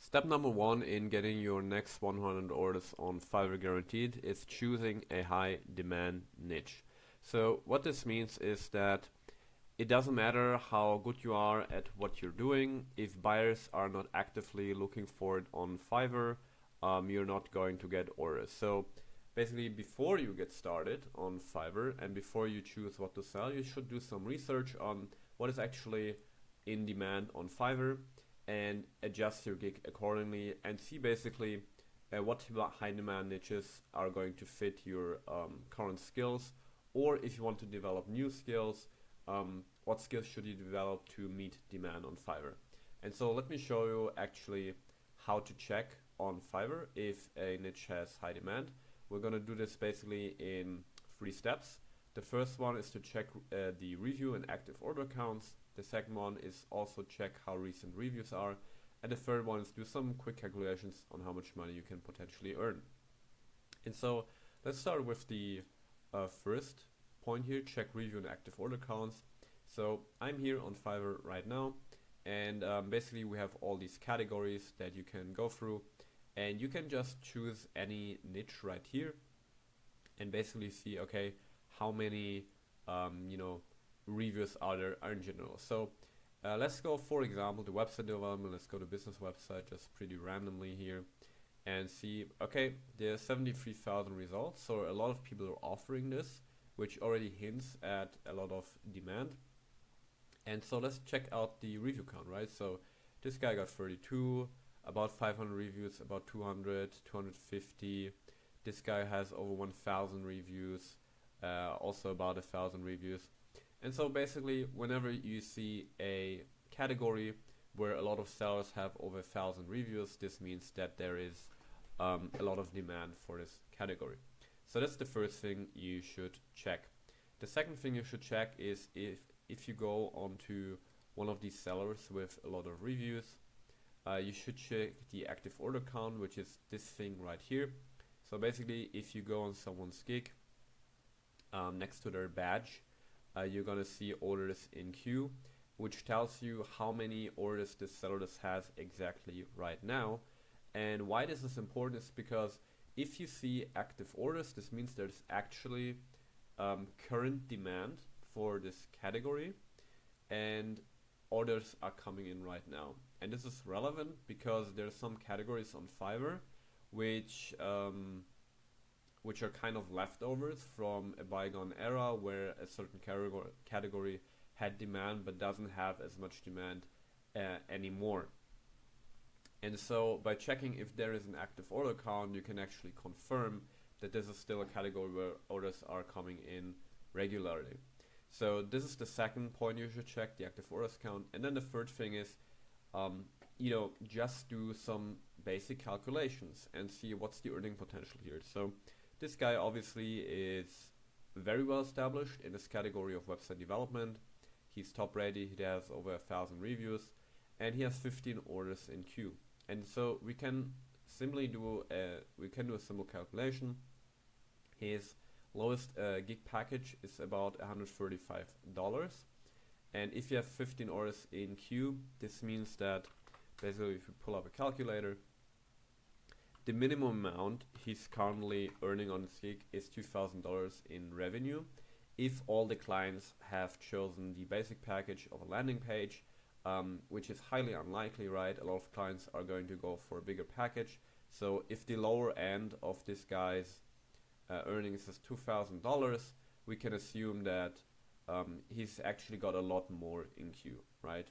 Step number one in getting your next 100 orders on Fiverr guaranteed is choosing a high demand niche. So what this means is that it doesn't matter how good you are at what you're doing. If buyers are not actively looking for it on Fiverr, you're not going to get orders. So basically, before you get started on Fiverr and before you choose what to sell, you should do some research on what is actually in demand on Fiverr and adjust your gig accordingly and see basically what high demand niches are going to fit your current skills, or if you want to develop new skills, what skills should you develop to meet demand on Fiverr. And so let me show you actually how to check on Fiverr if a niche has high demand. We're going to do this basically in 3 steps. The first one is to check the review and active order counts. The second one is also check how recent reviews are. And the third one is do some quick calculations on how much money you can potentially earn. And so let's start with the first point here, check review and active order counts. So I'm here on Fiverr right now, and basically we have all these categories that you can go through, and you can just choose any niche right here and basically see, okay, how many reviews are there in general. So let's go, for example, to website development. Let's go to business website just pretty randomly here and see, okay, there's 73,000 results. So a lot of people are offering this, which already hints at a lot of demand. And so let's check out the review count, right? So this guy got 32, about 500 reviews, about 200, 250. This guy has over 1,000 reviews, also about 1,000 reviews. And so basically, whenever you see a category where a lot of sellers have over 1,000 reviews, this means that there is a lot of demand for this category. So that's the first thing you should check. The second thing you should check is if you go onto one of these sellers with a lot of reviews, you should check the active order count, which is this thing right here. So basically, if you go on someone's gig, next to their badge, you're gonna see orders in queue, which tells you how many orders this seller has exactly right now. And why this is important is because if you see active orders, this means there's actually current demand for this category and orders are coming in right now. And this is relevant because there's some categories on Fiverr which are kind of leftovers from a bygone era where a certain category had demand but doesn't have as much demand anymore. And so by checking if there is an active order count, you can actually confirm that this is still a category where orders are coming in regularly. So this is the second point you should check, the active orders count. And then the third thing is, just do some basic calculations and see what's the earning potential here. So this guy obviously is very well established in this category of website development. He's top rated, he has over 1,000 reviews, and he has 15 orders in queue. And so we can simply do a simple calculation. His lowest gig package is about $135. And if you have 15 orders in queue, this means that basically if you pull up a calculator, the minimum amount he's currently earning on this gig is $2,000 in revenue if all the clients have chosen the basic package of a landing page, which is highly unlikely, right? A lot of clients are going to go for a bigger package. So if the lower end of this guy's earnings is $2,000, we can assume that he's actually got a lot more in queue, right?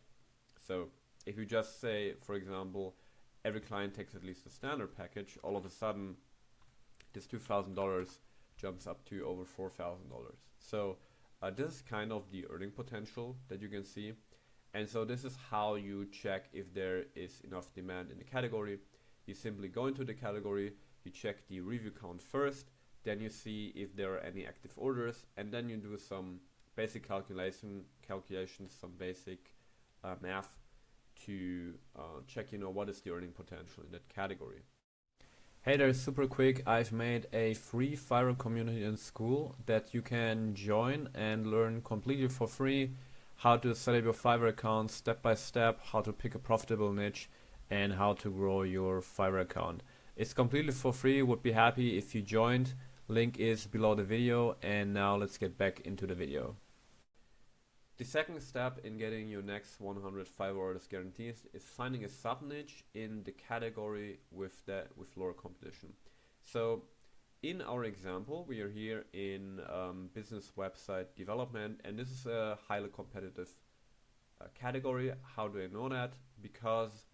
So if you just say, for example, every client takes at least a standard package, all of a sudden this $2,000 jumps up to over $4,000. So this is kind of the earning potential that you can see. And so this is how you check if there is enough demand in the category. You simply go into the category, you check the review count first, then you see if there are any active orders, and then you do some basic calculations, some basic math to check, what is the earning potential in that category. Hey there, super quick, I've made a free Fiverr community and school that you can join and learn completely for free how to set up your Fiverr account step by step, how to pick a profitable niche, and how to grow your Fiverr account. It's completely for free. Would be happy if you joined. Link is below the video, and now let's get back into the video. The second step in getting your next 100 Fiverr orders guarantees is finding a sub niche in the category with lower competition. So in our example, we are here in business website development, and this is a highly competitive category. How do I know that? Because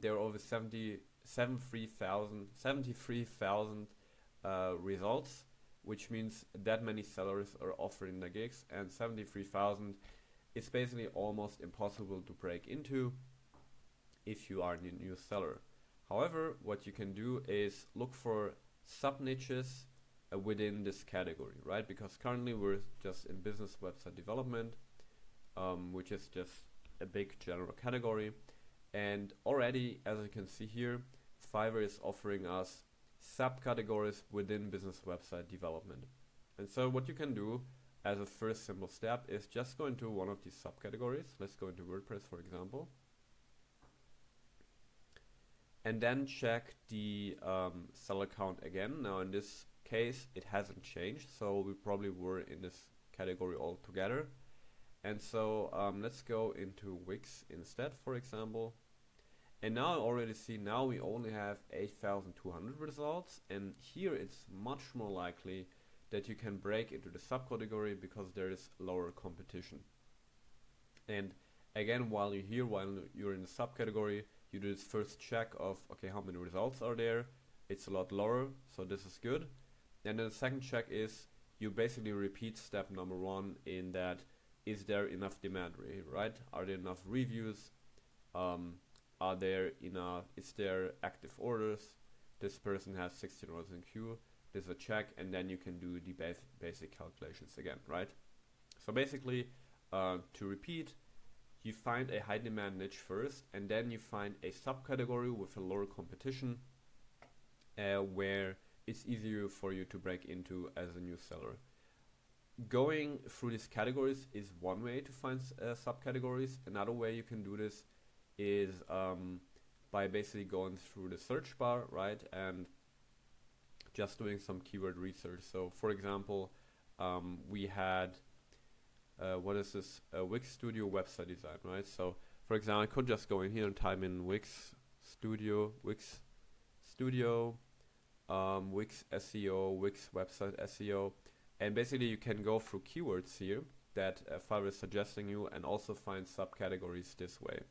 there are over 73,000 results, which means that many sellers are offering the gigs, and 73,000 is basically almost impossible to break into if you are a new seller. However, what you can do is look for sub niches within this category, right? Because currently we're just in business website development, which is just a big general category. And already, as you can see here, Fiverr is offering us subcategories within business website development. And so what you can do as a first simple step is just go into one of these subcategories. Let's go into WordPress, for example. And then check the seller count again. Now in this case, it hasn't changed, so we probably were in this category altogether. And so let's go into Wix instead, for example. And now I already see now we only have 8,200 results, and here it's much more likely that you can break into the subcategory because there is lower competition. And again, while you're in the subcategory, you do this first check of, okay, how many results are there? It's a lot lower, so this is good. And then the second check is you basically repeat step number one in that, is there enough demand, right? Are there enough reviews? Is there active orders? This person has 16 orders in queue. There's a check, and then you can do the basic calculations again, right? So basically, to repeat, you find a high demand niche first, and then you find a subcategory with a lower competition, where it's easier for you to break into as a new seller. Going through these categories is one way to find subcategories. Another way you can do this is by basically going through the search bar, right, and just doing some keyword research. So for example, we had what is this, Wix Studio website design, right? So for example, I could just go in here and type in Wix Studio, Wix SEO, Wix website SEO, and basically you can go through keywords here that Fiverr is suggesting you, and also find subcategories this way.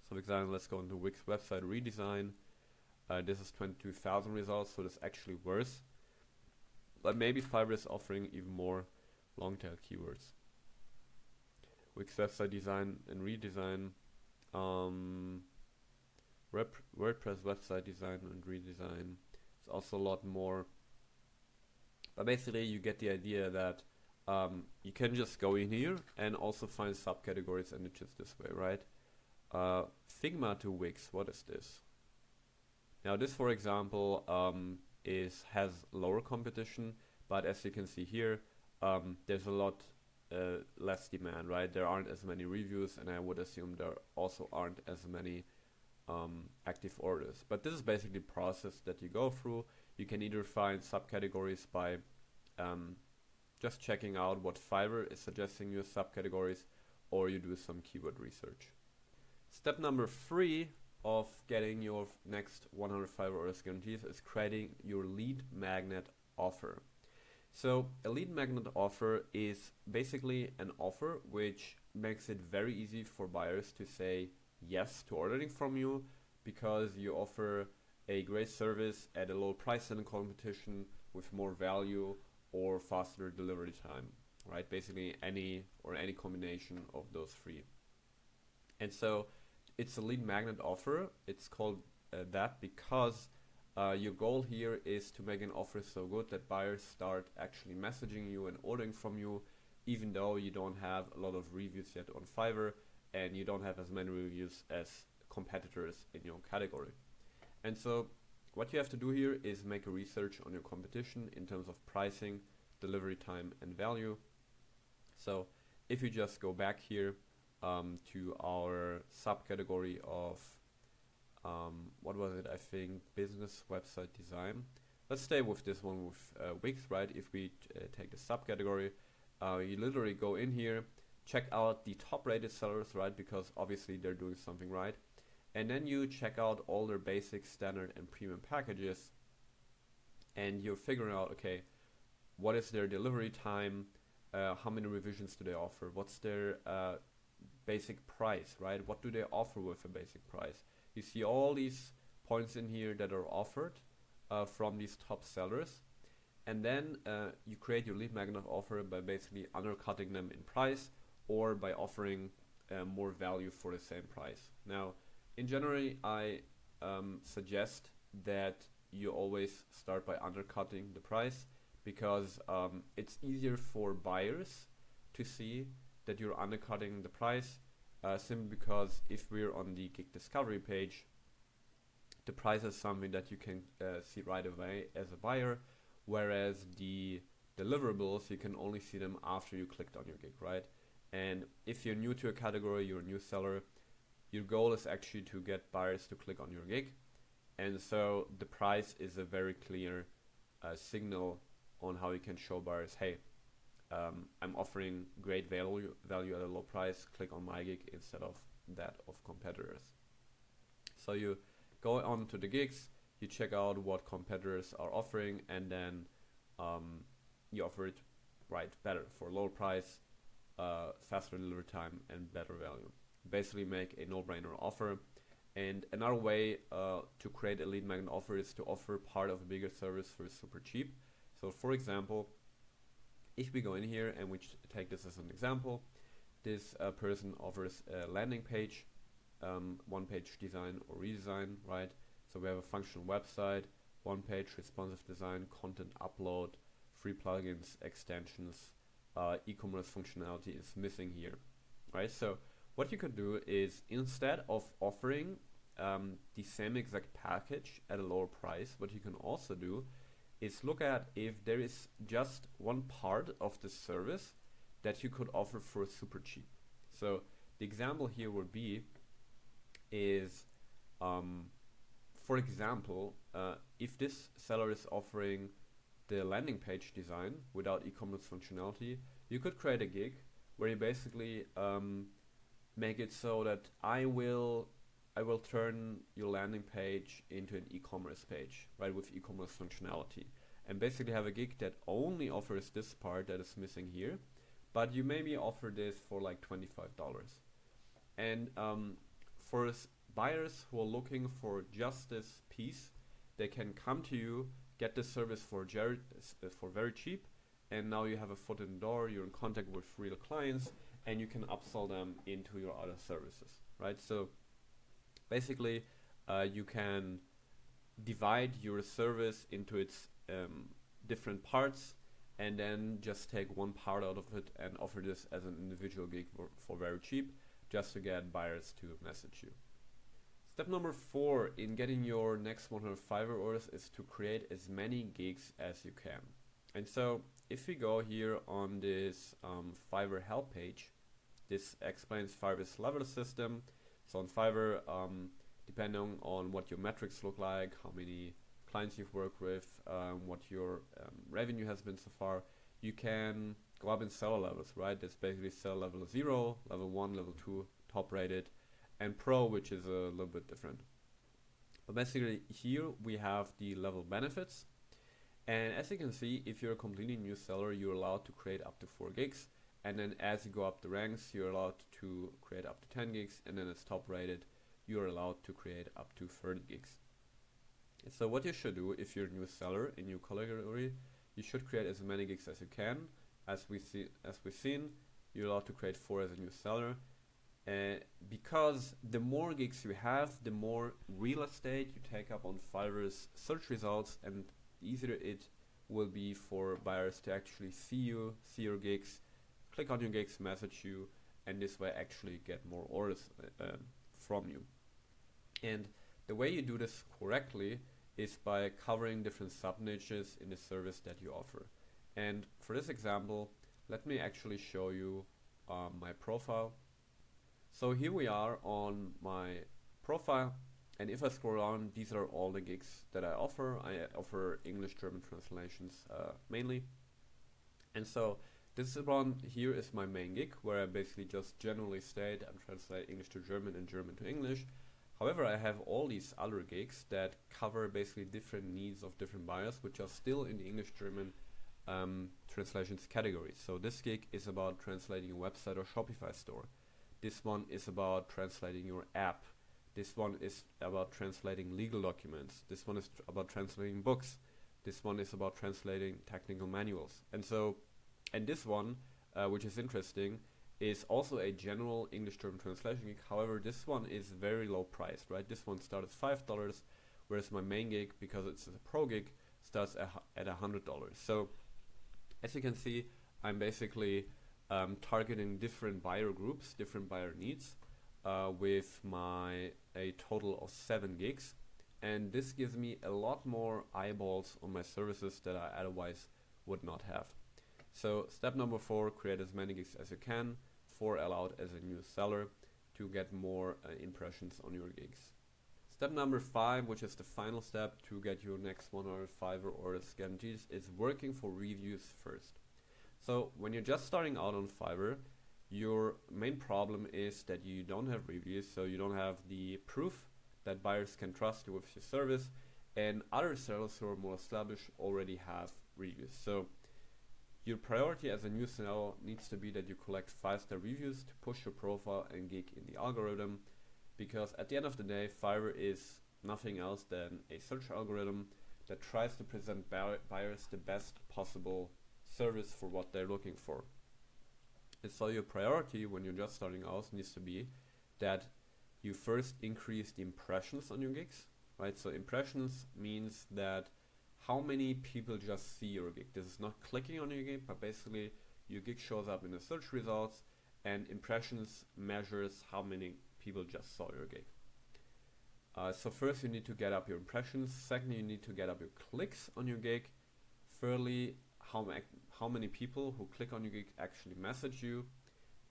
So for example, let's go into Wix website redesign. This is 22,000 results, so that's actually worse. But maybe Fiverr is offering even more long tail keywords. Wix website design and redesign. WordPress website design and redesign. It's also a lot more. But basically you get the idea that you can just go in here and also find subcategories and niches this way, right? Figma to Wix, what is this? Now this, for example, has lower competition, but as you can see here, there's a lot less demand, right? There aren't as many reviews, and I would assume there also aren't as many active orders. But this is basically the process that you go through. You can either find subcategories by just checking out what Fiverr is suggesting you as subcategories, or you do some keyword research. Step number 3 of getting your next 100 Fiverr orders guarantees is creating your lead magnet offer. So a lead magnet offer is basically an offer which makes it very easy for buyers to say yes to ordering from you, because you offer a great service at a low price in competition with more value or faster delivery time, right? Basically any combination of those three. And so it's a lead magnet offer. It's called that because your goal here is to make an offer so good that buyers start actually messaging you and ordering from you, even though you don't have a lot of reviews yet on Fiverr and you don't have as many reviews as competitors in your category. And so what you have to do here is make a research on your competition in terms of pricing, delivery time, and value. So if you just go back here to our subcategory of what was it? I think business website design. Let's stay with this one with Wix, right? If we take the subcategory, you literally go in here, check out the top rated sellers, right? Because obviously they're doing something right. And then you check out all their basic, standard, and premium packages. And you're figuring out, okay, what is their delivery time? How many revisions do they offer? What's their basic price, right? What do they offer with a basic price? You see all these points in here that are offered from these top sellers. And then you create your lead magnet offer by basically undercutting them in price or by offering more value for the same price. Now, in general, I suggest that you always start by undercutting the price because it's easier for buyers to see that you're undercutting the price simply because if we're on the gig discovery page, the price is something that you can see right away as a buyer, whereas the deliverables, you can only see them after you clicked on your gig, right? And if you're new to a category, you're a new seller, your goal is actually to get buyers to click on your gig. And so the price is a very clear signal on how you can show buyers, hey, I'm offering great value at a low price, click on my gig instead of that of competitors. So you go on to the gigs, you check out what competitors are offering, and then you offer it better for lower price, faster delivery time, and better value. Basically make a no-brainer offer. And another way to create a lead magnet offer is to offer part of a bigger service for super cheap. So for example, if we go in here and we take this as an example, this person offers a landing page, one-page design or redesign, right? So we have a functional website, one-page responsive design, content upload, free plugins, extensions, e-commerce functionality is missing here, right? So what you could do is, instead of offering the same exact package at a lower price, what you can also do is look at if there is just one part of the service that you could offer for super cheap. So the example here would be is, for example, if this seller is offering the landing page design without e-commerce functionality, you could create a gig where you basically make it so that I will turn your landing page into an e-commerce page, right, with e-commerce functionality, and basically have a gig that only offers this part that is missing here, but you maybe offer this for like $25. And for buyers who are looking for just this piece, they can come to you, get this service for very cheap, and now you have a foot in the door, you're in contact with real clients, and you can upsell them into your other services, right? So basically, you can divide your service into its different parts, and then just take one part out of it and offer this as an individual gig for very cheap, just to get buyers to message you. Step number 4 in getting your next 100 Fiverr orders is to create as many gigs as you can. And so if we go here on this Fiverr help page, this explains Fiverr's level system. So on Fiverr, depending on what your metrics look like, how many clients you've worked with, what your revenue has been so far, you can go up in seller levels, right? That's basically seller level 0, level 1, level 2, top rated, and pro, which is a little bit different. But basically here we have the level benefits. And as you can see, if you're a completely new seller, you're allowed to create up to 4 gigs. And then as you go up the ranks, you're allowed to create up to 10 gigs. And then it's top rated, you're allowed to create up to 30 gigs. And so what you should do if you're a new seller in your category, you should create as many gigs as you can. As we've seen, you're allowed to create 4 as a new seller. Because the more gigs you have, the more real estate you take up on Fiverr's search results, and the easier it will be for buyers to actually see you, see your gigs, click on your gigs, message you, and this way actually get more orders from you. And the way you do this correctly is by covering different sub niches in the service that you offer. And for this example, let me actually show you my profile. So here we are on my profile, And if I scroll down, these are all the gigs that I offer. I offer English, German translations mainly. And so this one here is my main gig, where I basically just generally state I'm translating English to German and German to English. However, I have all these other gigs that cover basically different needs of different buyers, which are still in the English-German translations category. So this gig is about translating a website or Shopify store. This one is about translating your app. This one is about translating legal documents. This one is about translating books. This one is about translating technical manuals. And this one, which is interesting, is also a general English-German translation gig. However, this one is very low priced, right? This one starts at $5, whereas my main gig, because it's a pro gig, starts at $100. So, as you can see, I'm basically targeting different buyer groups, different buyer needs, with a total of 7 gigs. And this gives me a lot more eyeballs on my services that I otherwise would not have. So step number 4, create as many gigs as you can for allowed as a new seller to get more impressions on your gigs. Step number 5, which is the final step to get your next 100 Fiverr orders guaranteed, is working for reviews first. So when you're just starting out on Fiverr, your main problem is that you don't have reviews, so you don't have the proof that buyers can trust you with your service, and other sellers who are more established already have reviews. So your priority as a new seller needs to be that you collect 5-star reviews to push your profile and gig in the algorithm, because at the end of the day, Fiverr is nothing else than a search algorithm that tries to present buyers the best possible service for what they're looking for. And so your priority when you're just starting out needs to be that you first increase the impressions on your gigs, right? So impressions means that how many people just see your gig. This is not clicking on your gig, but basically your gig shows up in the search results, and impressions measures how many people just saw your gig. So first you need to get up your impressions. Second, you need to get up your clicks on your gig. Thirdly, how many people who click on your gig actually message you,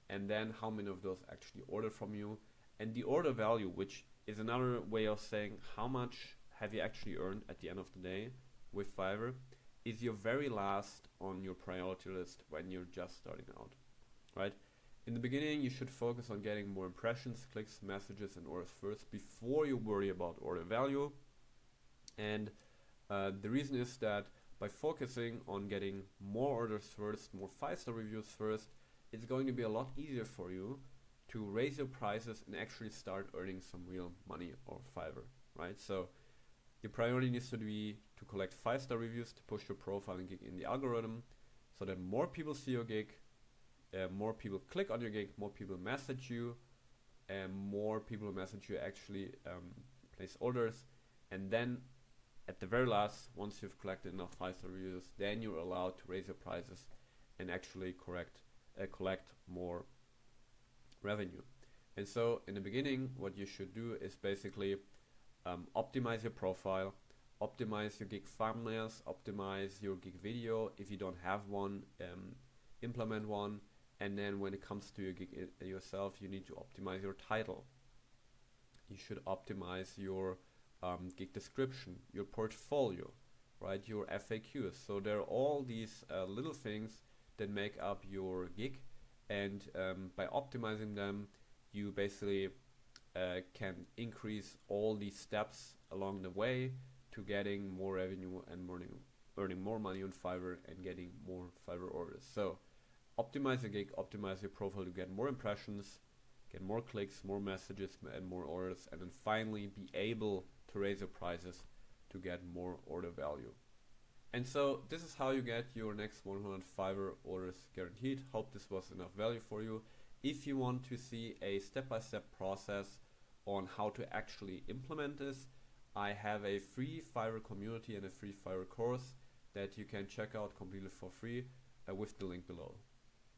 and then how many of those actually order from you. And the order value, which is another way of saying how much have you actually earned at the end of the day with Fiverr, is your very last on your priority list when you're just starting out, right? In the beginning, you should focus on getting more impressions, clicks, messages, and orders first before you worry about order value. And the reason is that by focusing on getting more orders first, more 5-star reviews first, it's going to be a lot easier for you to raise your prices and actually start earning some real money on Fiverr, right? So your priority needs to be to collect 5-star reviews to push your profile and gig in the algorithm, so that more people see your gig, more people click on your gig, more people message you, and more people who message you actually place orders. And then at the very last, once you've collected enough 5-star reviews, then you're allowed to raise your prices and actually collect more revenue. And so in the beginning, what you should do is basically optimize your profile, optimize your gig thumbnails, optimize your gig video. If you don't have one, implement one. And then when it comes to your gig yourself, you need to optimize your title. You should optimize your gig description, your portfolio, right? Your FAQs. So there are all these little things that make up your gig, and by optimizing them, you basically can increase all these steps along the way to getting more revenue and earning more money on Fiverr and getting more Fiverr orders. So optimize your gig, optimize your profile to get more impressions, get more clicks, more messages, and more orders, and then finally be able to raise your prices to get more order value. And so this is how you get your next 100 Fiverr orders guaranteed. Hope this was enough value for you. If you want to see a step-by-step process on how to actually implement this, I have a free Fiverr community and a free Fiverr course that you can check out completely for free with the link below.